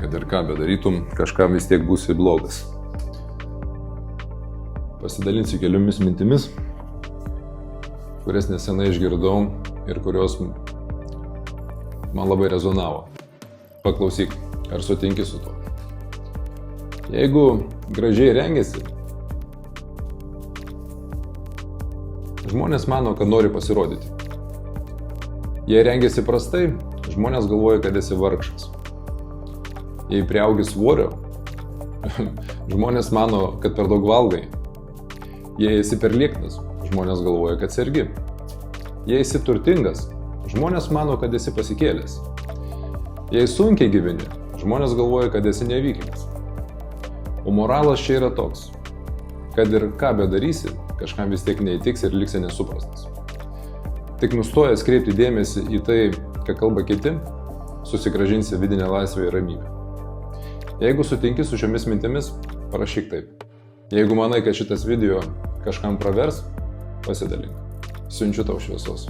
kad ir ką bedarytum, kažkam vis tiek būsi blogas. Pasidalinsiu keliomis mintimis, kurias nesenai išgirdau ir kurios man labai rezonavo. Paklausyk, ar sutinki su to. Jeigu gražiai rengiasi, žmonės mano, kad nori pasirodyti. Jei rengiasi prastai, žmonės galvoja, kad esi vargšas. Jei priaugi svorio, žmonės mano, kad per daug valgai. Jei esi per lieknas, žmonės galvoja, kad sergi. Jei esi turtingas, žmonės mano, kad esi pasikėlęs. Jei sunkiai gyveni, žmonės galvoja, kad esi nevykėlis. O moralas čia yra toks, kad ir ką bedarysi, kažkam vis tiek neįtiks ir liksi nesuprastas. Tik nustojęs kreipti dėmesį į tai, ką kalba kiti, susigrąžinsi vidinę laisvę ir ramybę. Jeigu sutinki su šiomis mintimis, parašyk taip. Jeigu manai, kad šitas video kažkam pravers, pasidalink. Siunčiu tau šviesos.